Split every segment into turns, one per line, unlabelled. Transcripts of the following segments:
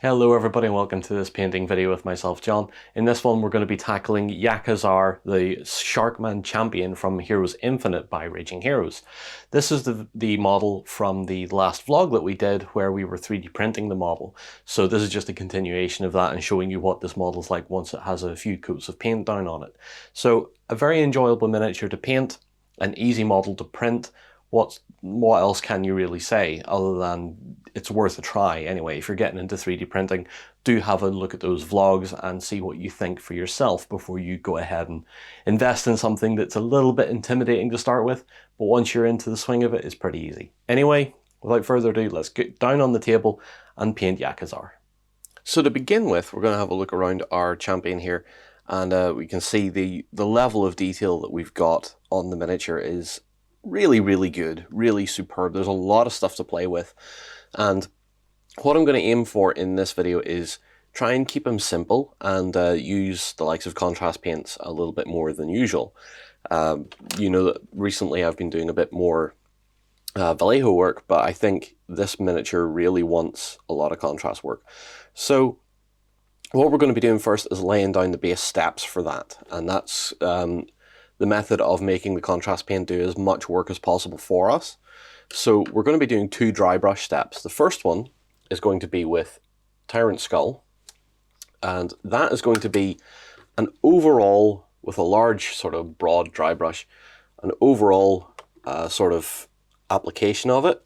Hello everybody and welcome to this painting video with myself, John. In this one we're going to be tackling Yakazar, the Sharkman Champion from Heroes Infinite by Raging Heroes. This is the model from the last vlog that we did where we were 3D printing the model. So this is just a continuation of that and showing you what this model is like once it has a few coats of paint down on it. So a very enjoyable miniature to paint, an easy model to print. What else can you really say other than it's worth a try anyway? If you're getting into 3D printing, do have a look at those vlogs and see what you think for yourself before you go ahead and invest in something that's a little bit intimidating to start with, but once you're into the swing of it, it's pretty easy. Anyway, without further ado, let's get down on the table and paint Yakazar. So to begin with, we're going to have a look around our champion here, and we can see the level of detail that we've got on the miniature is really good, really superb. There's a lot of stuff to play with, and what I'm going to aim for in this video is try and keep them simple and use the likes of contrast paints a little bit more than usual. You know that recently I've been doing a bit more Vallejo work, but I think this miniature really wants a lot of contrast work. So what we're going to be doing first is laying down the base steps for that, and that's the method of making the contrast paint do as much work as possible for us. So we're going to be doing two dry brush steps. The first one is going to be with Tyrant Skull, and that is going to be an overall, with a large sort of broad dry brush, an overall sort of application of it.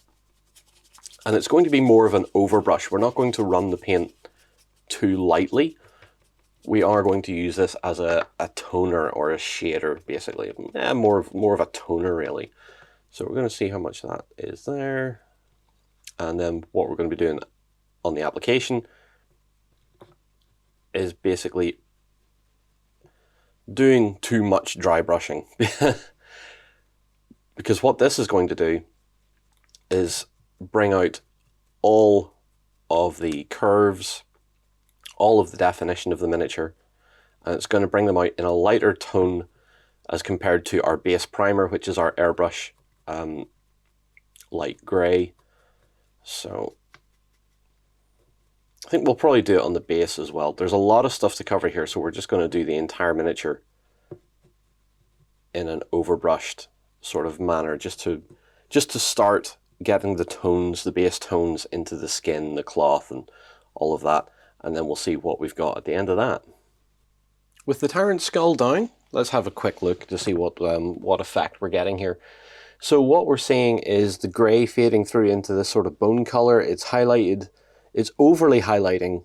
And it's going to be more of an overbrush. We're not going to run the paint too lightly. We are going to use this as a toner or a shader, basically. More of a toner, really. So we're going to see how much that is there. And then what we're going to be doing on the application is basically doing too much dry brushing. Because what this is going to do is bring out all of the curves, all of the definition of the miniature, and it's going to bring them out in a lighter tone as compared to our base primer, which is our airbrush light grey. So I think we'll probably do it on the base as well. There's a lot of stuff to cover here, so we're just going to do the entire miniature in an overbrushed sort of manner, just to start getting the tones, the base tones into the skin, the cloth, and all of that. And then we'll see what we've got at the end of that. With the Tyrant Skull down, let's have a quick look to see what effect we're getting here. So what we're seeing is the grey fading through into this sort of bone colour. It's highlighted, it's overly highlighting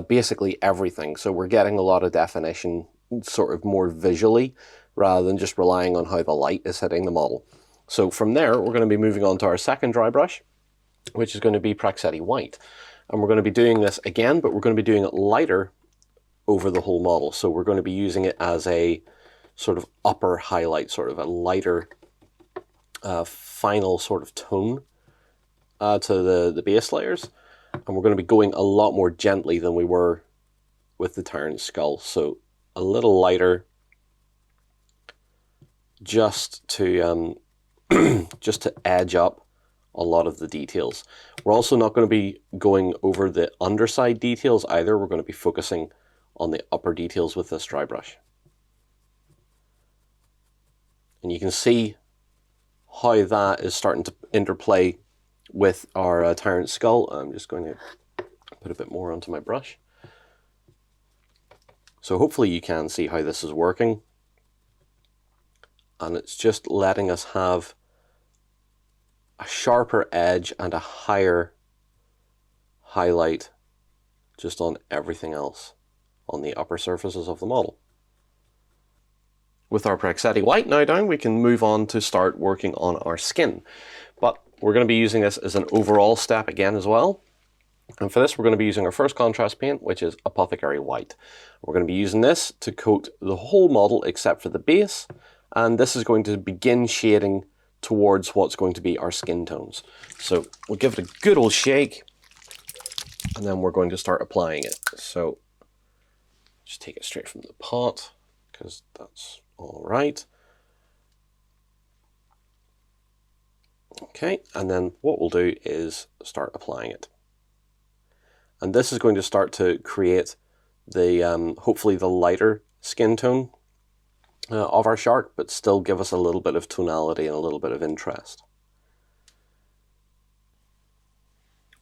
basically everything. So we're getting a lot of definition sort of more visually, rather than just relying on how the light is hitting the model. So from there, we're going to be moving on to our second dry brush, which is going to be Praxeti White. And we're going to be doing this again, but we're going to be doing it lighter over the whole model. So we're going to be using it as a sort of upper highlight, sort of a lighter final sort of tone to the base layers. And we're going to be going a lot more gently than we were with the Tyrant Skull. So a little lighter, just to edge up a lot of the details. We're also not going to be going over the underside details either. We're going to be focusing on the upper details with this dry brush. And you can see how that is starting to interplay with our Tyrant Skull. I'm just going to put a bit more onto my brush. So hopefully you can see how this is working. And it's just letting us have a sharper edge and a higher highlight just on everything else on the upper surfaces of the model. With our Praxeti White now down, we can move on to start working on our skin. But we're going to be using this as an overall step again as well. And for this, we're going to be using our first contrast paint, which is Apothecary White. We're going to be using this to coat the whole model except for the base. And this is going to begin shading towards what's going to be our skin tones. So we'll give it a good old shake, and then we're going to start applying it. So just take it straight from the pot, because that's all right. Okay, and then what we'll do is start applying it. And this is going to start to create the hopefully the lighter skin tone of our shark, but still give us a little bit of tonality and a little bit of interest.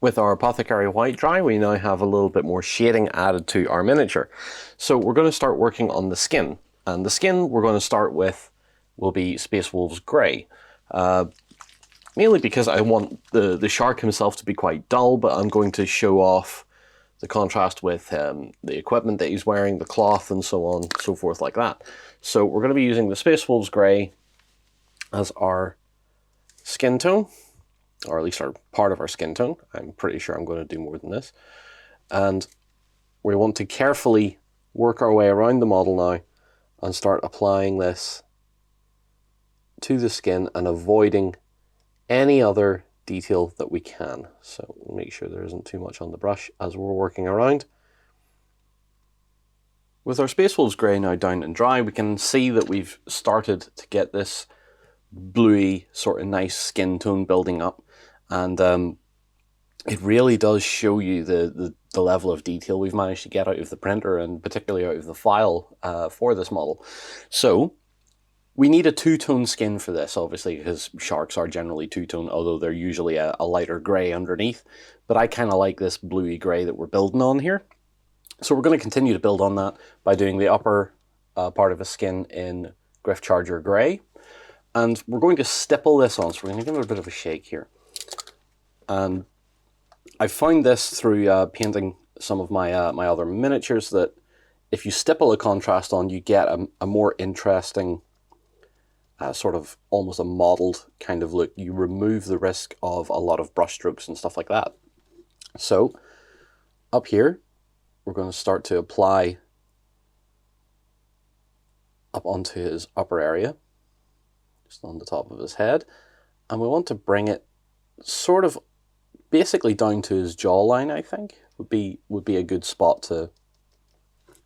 With our Apothecary white dry, we now have a little bit more shading added to our miniature. So we're going to start working on the skin. And the skin we're going to start with will be Space Wolves Grey. Mainly because I want the shark himself to be quite dull, but I'm going to show off the contrast with the equipment that he's wearing, the cloth, and so on, so forth like that. So we're going to be using the Space Wolves Grey as our skin tone, or at least our part of our skin tone. I'm pretty sure I'm going to do more than this. And we want to carefully work our way around the model now and start applying this to the skin and avoiding any other detail that we can. So make sure there isn't too much on the brush as we're working around. With our Space Wolves Grey now down and dry, we can see that we've started to get this bluey sort of nice skin tone building up, and it really does show you the level of detail we've managed to get out of the printer, and particularly out of the file for this model. So we need a two-tone skin for this, obviously, because sharks are generally two-tone, although they're usually a lighter grey underneath. But I kind of like this bluey grey that we're building on here. So we're going to continue to build on that by doing the upper part of the skin in Gryph Charger Grey. And we're going to stipple this on, so we're going to give it a bit of a shake here. And I found this through painting some of my my other miniatures, that if you stipple a contrast on, you get a more interesting, sort of almost a modelled kind of look. You remove the risk of a lot of brush strokes and stuff like that. So up here, we're going to start to apply up onto his upper area, just on the top of his head, and we want to bring it sort of basically down to his jawline. I think would be a good spot to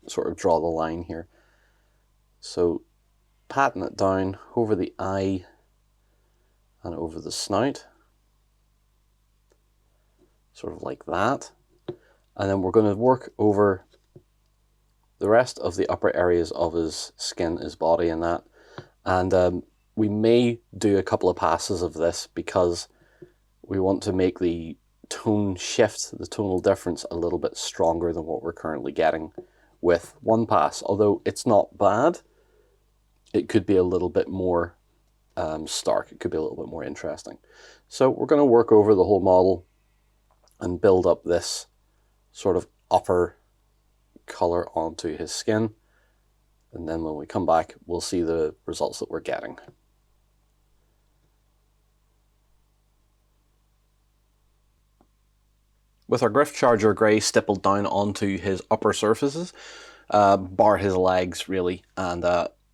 sort of draw the line here. So patting it down over the eye and over the snout, sort of like that. And then we're going to work over the rest of the upper areas of his skin, his body and that. And we may do a couple of passes of this because we want to make the tone shift, the tonal difference, a little bit stronger than what we're currently getting with one pass. Although it's not bad, it could be a little bit more stark. It could be a little bit more interesting. So we're going to work over the whole model and build up this sort of upper color onto his skin. And then when we come back, we'll see the results that we're getting. With our Gryph Charger Grey stippled down onto his upper surfaces, bar his legs really, and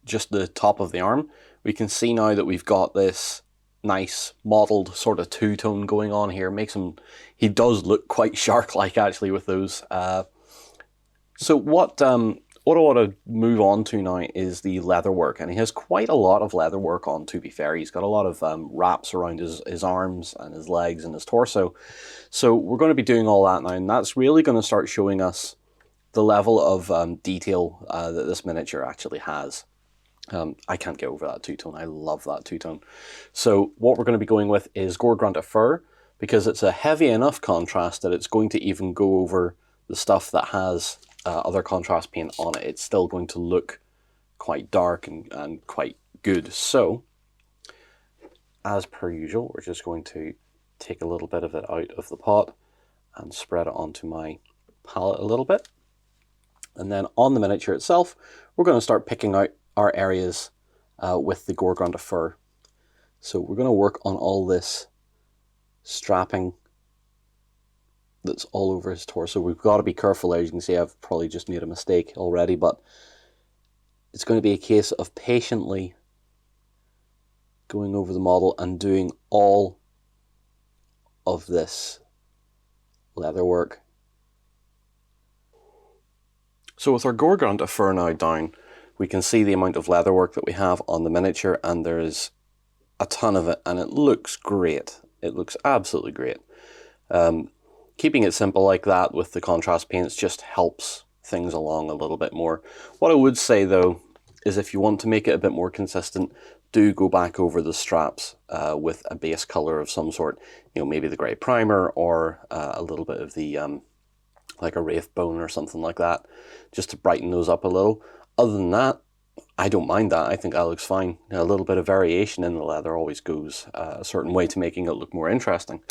just the top of the arm, we can see now that we've got this nice modelled sort of two-tone going on here. Makes him, he does look quite shark-like actually with those. So what I want to move on to now is the leatherwork, and he has quite a lot of leatherwork on, to be fair. He's got a lot of wraps around his arms and his legs and his torso. So we're going to be doing all that now, and that's really going to start showing us the level of detail that this miniature actually has. I can't get over that two-tone. I love that two-tone. So what we're going to be going with is Gore Grunta Fur, because it's a heavy enough contrast that it's going to even go over the stuff that has other contrast paint on it. It's still going to look quite dark and quite good. So, as per usual, we're just going to take a little bit of it out of the pot and spread it onto my palette a little bit. And then on the miniature itself, we're going to start picking out our areas with the Gore Grunta Fur. So we're going to work on all this strapping that's all over his torso. We've got to be careful. As you can see, I've probably just made a mistake already, but it's going to be a case of patiently going over the model and doing all of this leather work. So with our Gore Grunta Fur now down, we can see the amount of leather work that we have on the miniature, and there's a ton of it, and it looks great. It looks absolutely great. keeping it simple like that with the contrast paints just helps things along a little bit more. What I would say though is if you want to make it a bit more consistent, do go back over the straps with a base color of some sort. You know, maybe the grey primer or a little bit of the like a wraith bone or something like that, just to brighten those up a little. Other than that, I don't mind that. I think that looks fine. A little bit of variation in the leather always goes a certain way to making it look more interesting.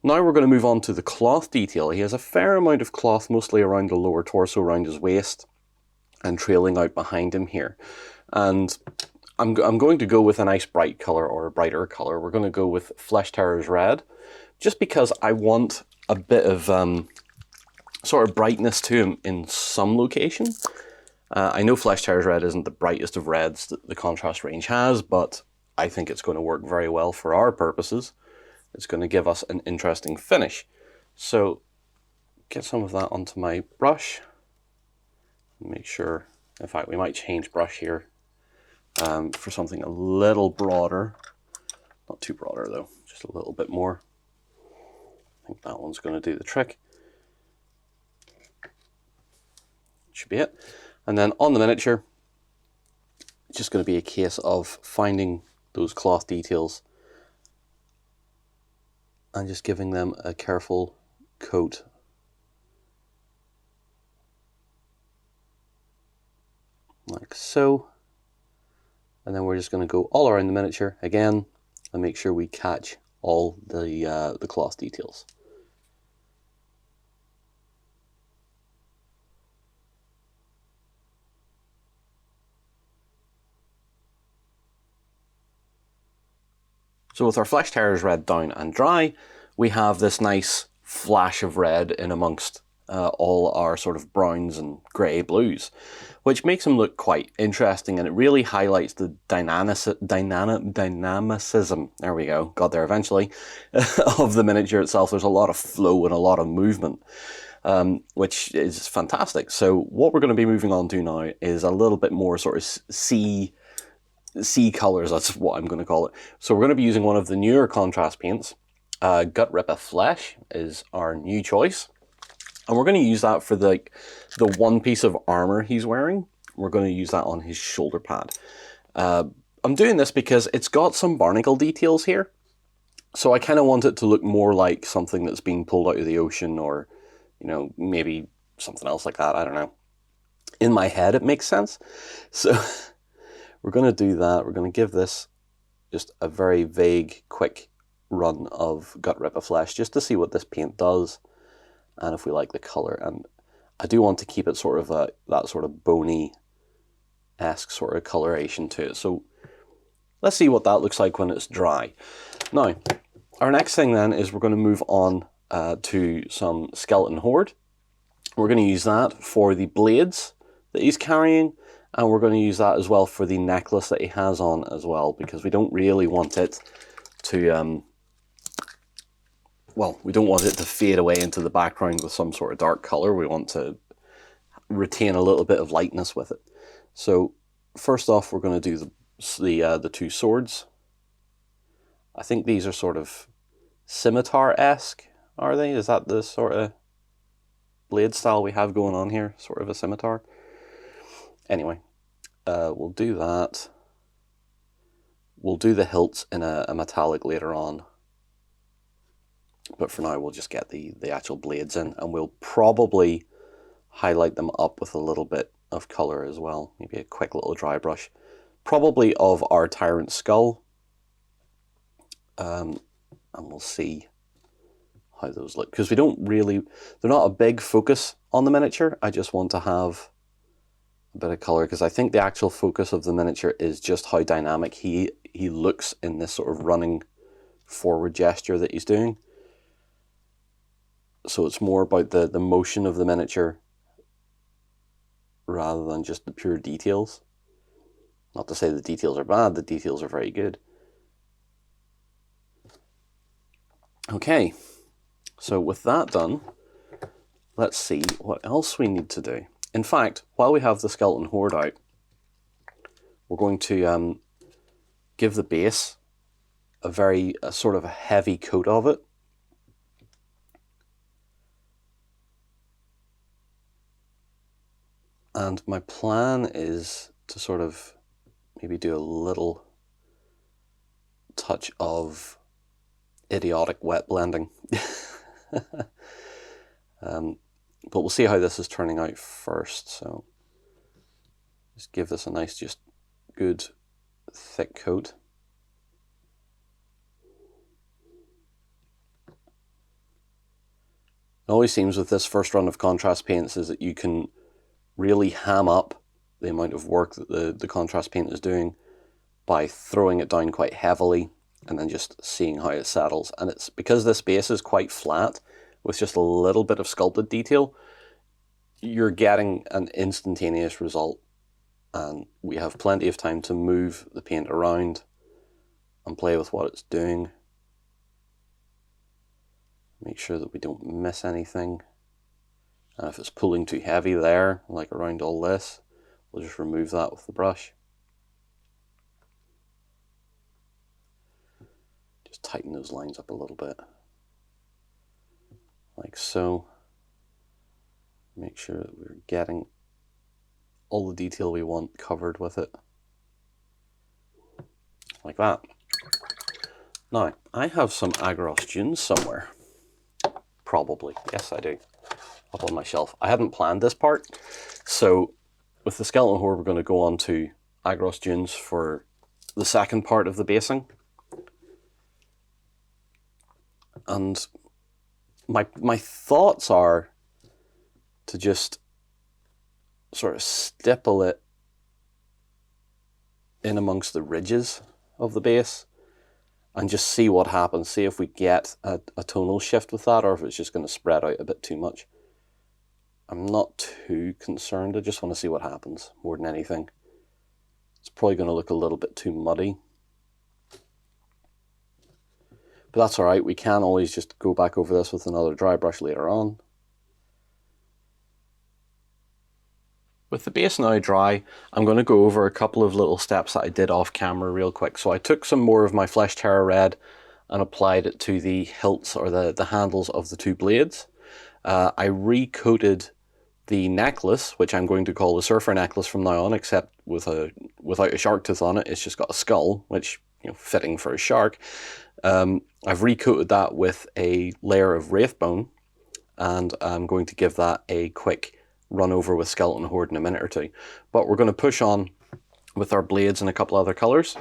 Now we're going to move on to the cloth detail. He has a fair amount of cloth, mostly around the lower torso, around his waist, and trailing out behind him here. And I'm going to go with a nice bright color, or a brighter color. We're going to go with Flesh Terror's Red, just because I want a bit of sort of brightness to him in some location. I know Flesh Terror's Red isn't the brightest of reds that the contrast range has, but I think it's going to work very well for our purposes. It's going to give us an interesting finish. So get some of that onto my brush. Make sure, in fact, we might change brush here for something a little broader. Not too broader though, just a little bit more. I think that one's going to do the trick. Should be it. And then on the miniature, it's just going to be a case of finding those cloth details and just giving them a careful coat. Like so. And then we're just going to go all around the miniature again and make sure we catch all the cloth details. So with our Flesh Terror's Red down and dry, we have this nice flash of red in amongst all our sort of browns and grey blues, which makes them look quite interesting, and it really highlights the dynamicism, there we go, got there eventually, of the miniature itself. There's a lot of flow and a lot of movement, which is fantastic. So what we're going to be moving on to now is a little bit more sort of sea colors, that's what I'm going to call it. So we're going to be using one of the newer contrast paints. Gutrippa Flesh is our new choice. And we're going to use that for the one piece of armor he's wearing. We're going to use that on his shoulder pad. I'm doing this because it's got some barnacle details here. So I kind of want it to look more like something that's being pulled out of the ocean, or, you know, maybe something else like that. I don't know. In my head, it makes sense. So we're going to do that. We're going to give this just a very vague, quick run of Gutrippa Flesh, just to see what this paint does, and if we like the color. And I do want to keep it sort of that sort of bony-esque sort of coloration to it. So let's see what that looks like when it's dry. Now, our next thing then is we're going to move on to some Skeleton Horde. We're going to use that for the blades that he's carrying, and we're going to use that as well for the necklace that he has on as well, because we don't really want it to, well, we don't want it to fade away into the background with some sort of dark color. We want to retain a little bit of lightness with it. So first off, we're going to do the two swords. I think these are sort of scimitar-esque, are they? Is that the sort of blade style we have going on here? Sort of a scimitar? Anyway, we'll do that. We'll do the hilts in a metallic later on. But for now, we'll just get the actual blades in, and we'll probably highlight them up with a little bit of color as well. Maybe a quick little dry brush. Probably of our Tyrant skull. And we'll see how those look. Because we don't really, they're not a big focus on the miniature. I just want to have a bit of color, because I think the actual focus of the miniature is just how dynamic he looks in this sort of running forward gesture that he's doing. So it's more about the motion of the miniature rather than just the pure details. Not to say the details are bad, the details are very good. Okay, so with that done, let's see what else we need to do. In fact, while we have the Skeleton Horde out, we're going to give the base a sort of a heavy coat of it. And my plan is to sort of maybe do a little touch of idiotic wet blending. But we'll see how this is turning out first. So just give this a nice, just good thick coat. It always seems with this first run of contrast paints is that you can really ham up the amount of work that the contrast paint is doing by throwing it down quite heavily and then just seeing how it settles. And it's because this base is quite flat with just a little bit of sculpted detail, you're getting an instantaneous result, and we have plenty of time to move the paint around and play with what it's doing. Make sure that we don't miss anything. And if it's pulling too heavy there, like around all this, we'll just remove that with the brush. Just tighten those lines up a little bit. Like so. Make sure that we're getting all the detail we want covered with it. Like that. Now, I have some Aggaros dunes somewhere. Probably. Yes, I do. Up on my shelf. I hadn't planned this part, so with the Skeleton Horde we're going to go on to Aggaros dunes for the second part of the basing. And my thoughts are to just sort of stipple it in amongst the ridges of the base and just see what happens, see if we get a tonal shift with that or if it's just going to spread out a bit too much. I'm not too concerned, I just want to see what happens more than anything. It's probably going to look a little bit too muddy. But that's alright, we can always just go back over this with another dry brush later on. With the base now dry, I'm going to go over a couple of little steps that I did off camera real quick. So I took some more of my Flesh Terror Red and applied it to the hilts or the handles of the two blades. I recoated the necklace, which I'm going to call the Surfer Necklace from now on, except without a shark tooth on it. It's just got a skull, which, you know, fitting for a shark. I've recoated that with a layer of Wraithbone, and I'm going to give that a quick run over with Skeleton Horde in a minute or two. But we're going to push on with our blades and a couple other colours.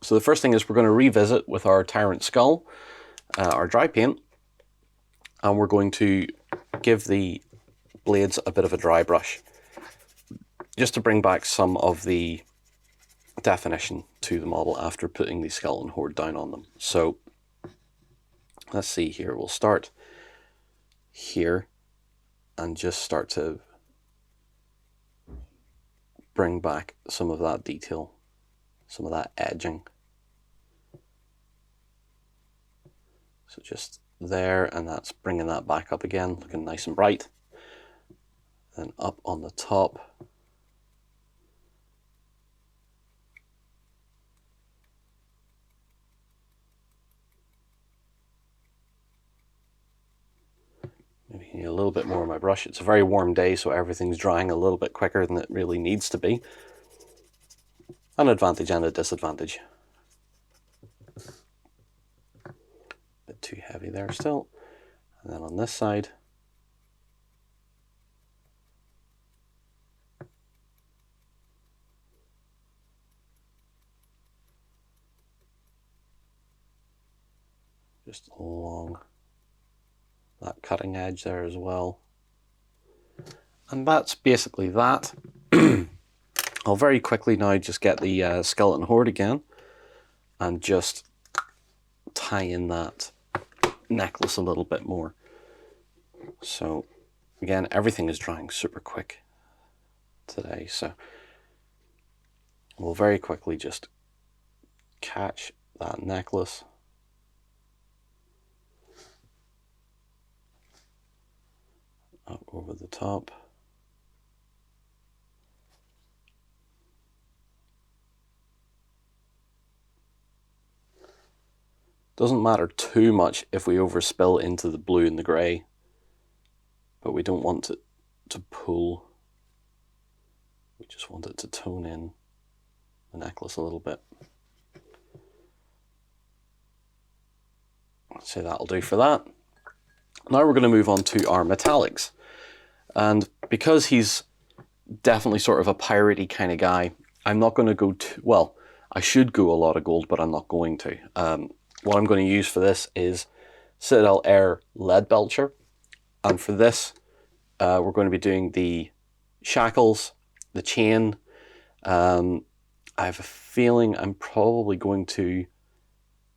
So the first thing is we're going to revisit with our Tyrant Skull, our dry paint, and we're going to give the blades a bit of a dry brush, just to bring back some of the definition to the model after putting the Skeleton Horde down on them. So let's see here, we'll start here and just start to bring back some of that detail, some of that edging. So just there, and that's bringing that back up again, looking nice and bright. Then up on the top. Maybe need a little bit more of my brush. It's a very warm day, so everything's drying a little bit quicker than it really needs to be. An advantage and a disadvantage. A bit too heavy there still. And then on this side, just along that cutting edge there as well. And that's basically that. I'll very quickly now just get the Skeleton Horde again and just tie in that necklace a little bit more. So again, everything is drying super quick today, so we'll very quickly just catch that necklace. Up over the top. Doesn't matter too much if we overspill into the blue and the grey, but we don't want it to pull We just want it to tone in the necklace a little bit. I'd say that'll do for that. Now we're going to move on to our metallics. And because he's definitely sort of a piratey kind of guy, I'm not going to go too, well, I should go a lot of gold, but I'm not going to. What I'm going to use for this is Citadel Air Leadbeltcher. And for this, we're going to be doing the shackles, the chain. I have a feeling I'm probably going to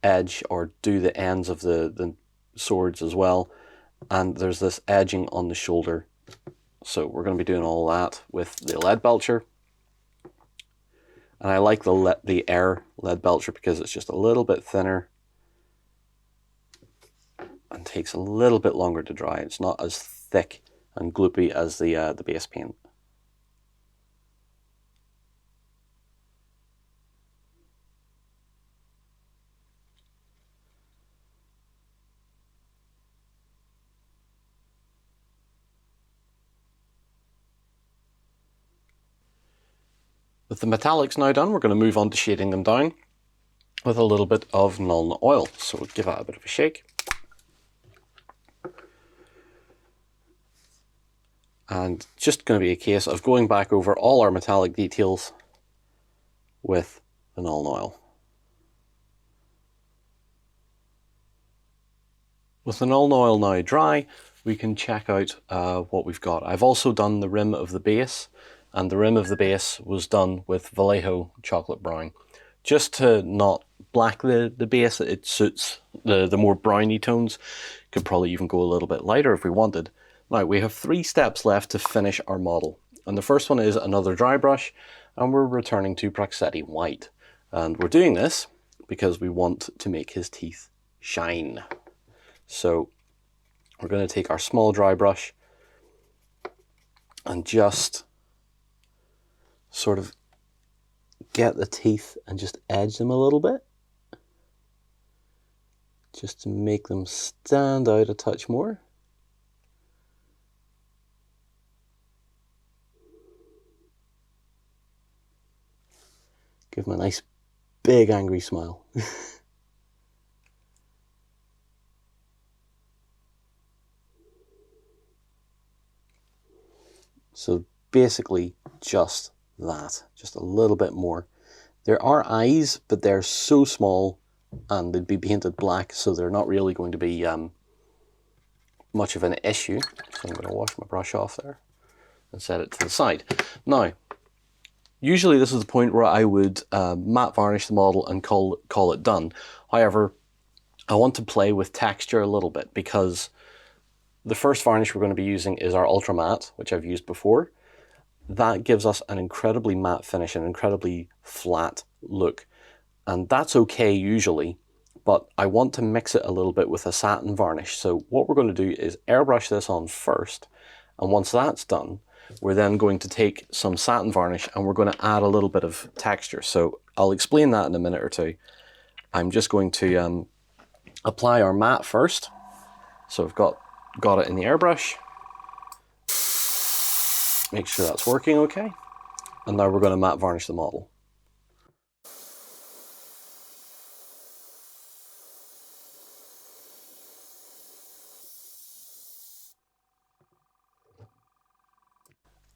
edge or do the ends of the swords as well. And there's this edging on the shoulder. So we're going to be doing all that with the Leadbeltcher. And I like the Air Leadbeltcher because it's just a little bit thinner and takes a little bit longer to dry. It's not as thick and gloopy as the base paint. With the metallics now done, we're going to move on to shading them down with a little bit of Nuln oil. So we'll give that a bit of a shake. And just going to be a case of going back over all our metallic details with the Nuln oil. With the Nuln oil now dry, we can check out what we've got. I've also done the rim of the base, and the rim of the base was done with Vallejo chocolate brown. Just to not black the base, it suits the more browny tones. Could probably even go a little bit lighter if we wanted. Now we have 3 steps left to finish our model. And the first one is another dry brush, and we're returning to Praxeti white. And we're doing this because we want to make his teeth shine. So we're going to take our small dry brush and just sort of get the teeth and just edge them a little bit, just to make them stand out a touch more. Give them a nice big angry smile. So basically just that, just a little bit more. There are eyes, but they're so small and they'd be painted black, so they're not really going to be much of an issue. So I'm going to wash my brush off there and set it to the side. Now, usually this is the point where I would matte varnish the model and call it done. However, I want to play with texture a little bit because the first varnish we're going to be using is our Ultra Matte, which I've used before. That gives us an incredibly matte finish, an incredibly flat look. And that's okay usually, but I want to mix it a little bit with a satin varnish. So what we're going to do is airbrush this on first, and once that's done, we're then going to take some satin varnish and we're going to add a little bit of texture. So I'll explain that in a minute or two. I'm just going to apply our matte first. So I've got it in the airbrush. Make sure that's working okay. And now we're going to matte varnish the model.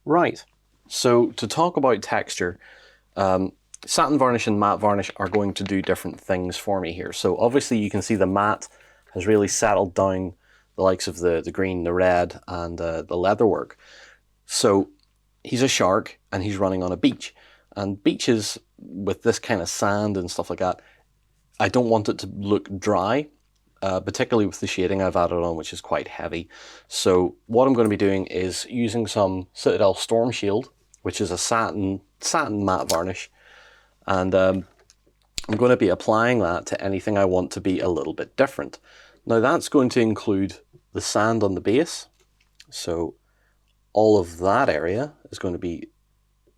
Right, so to talk about texture, satin varnish and matte varnish are going to do different things for me here. So obviously you can see the matte has really settled down the likes of the green, the red, and the leatherwork. So he's a shark and he's running on a beach. And beaches with this kind of sand and stuff like that, I don't want it to look dry, particularly with the shading I've added on, which is quite heavy. So what I'm going to be doing is using some Citadel Stormshield, which is a satin matte varnish. And I'm going to be applying that to anything I want to be a little bit different. Now that's going to include the sand on the base. So all of that area is going to be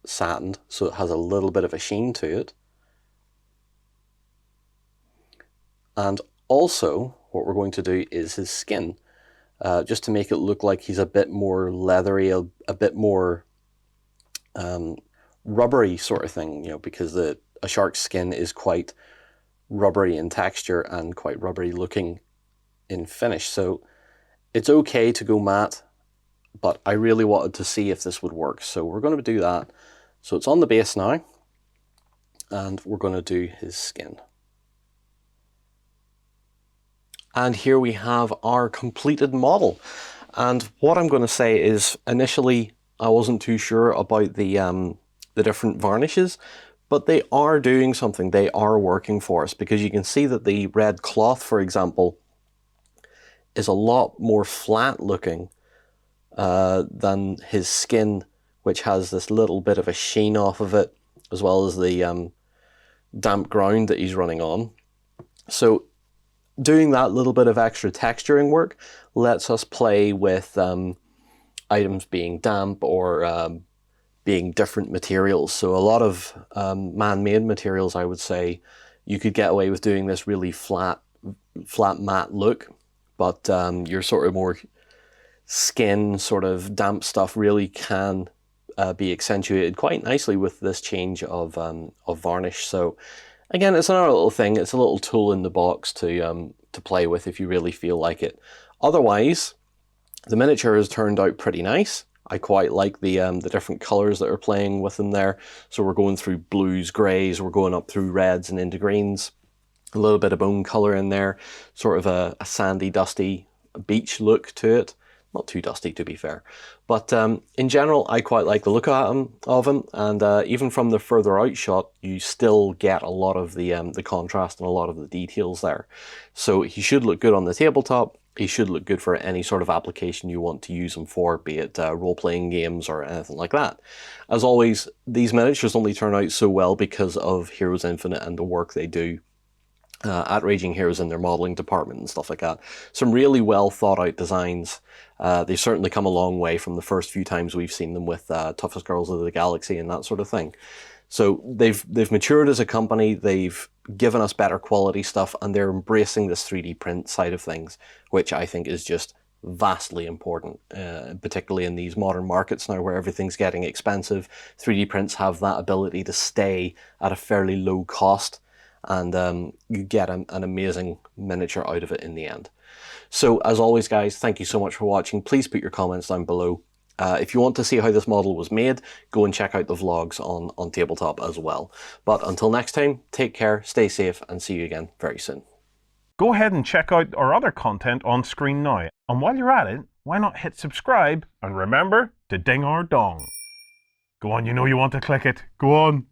satined, so it has a little bit of a sheen to it. And also what we're going to do is his skin, just to make it look like he's a bit more leathery, a bit more rubbery sort of thing, you know, because a shark's skin is quite rubbery in texture and quite rubbery looking in finish. So it's okay to go matte, but I really wanted to see if this would work. So we're going to do that. So it's on the base now, and we're going to do his skin. And here we have our completed model. And what I'm going to say is, initially I wasn't too sure about the different varnishes, but they are doing something. They are working for us, because you can see that the red cloth, for example, is a lot more flat looking than his skin, which has this little bit of a sheen off of it, as well as the damp ground that he's running on. So doing that little bit of extra texturing work lets us play with items being damp or being different materials. So a lot of man-made materials, I would say, you could get away with doing this really flat matte look, but your sort of more skin sort of damp stuff really can be accentuated quite nicely with this change of varnish. So again, it's another little thing. It's a little tool in the box to play with if you really feel like it. Otherwise, the miniature has turned out pretty nice. I quite like the different colours that are playing with them there. So we're going through blues, greys, we're going up through reds and into greens. A little bit of bone colour in there, sort of a sandy, dusty beach look to it. Not too dusty, to be fair. But in general, I quite like the look of him, and even from the further out shot, you still get a lot of the contrast and a lot of the details there. So he should look good on the tabletop. He should look good for any sort of application you want to use him for, be it role-playing games or anything like that. As always, these miniatures only turn out so well because of Heroes Infinite and the work they do at Raging Heroes in their modelling department and stuff like that. Some really well thought out designs. They've certainly come a long way from the first few times we've seen them with Toughest Girls of the Galaxy and that sort of thing. So they've matured as a company, they've given us better quality stuff, and they're embracing this 3D print side of things, which I think is just vastly important, particularly in these modern markets now where everything's getting expensive. 3D prints have that ability to stay at a fairly low cost, and you get an amazing miniature out of it in the end. So as always, guys, thank you so much for watching. Please put your comments down below. If you want to see how this model was made, go and check out the vlogs on OnTableTop as well. But until next time, take care, stay safe, and see you again very soon.
Go ahead and check out our other content on screen now. And while you're at it, why not hit subscribe and remember to ding our dong. Go on, you know you want to click it. Go on.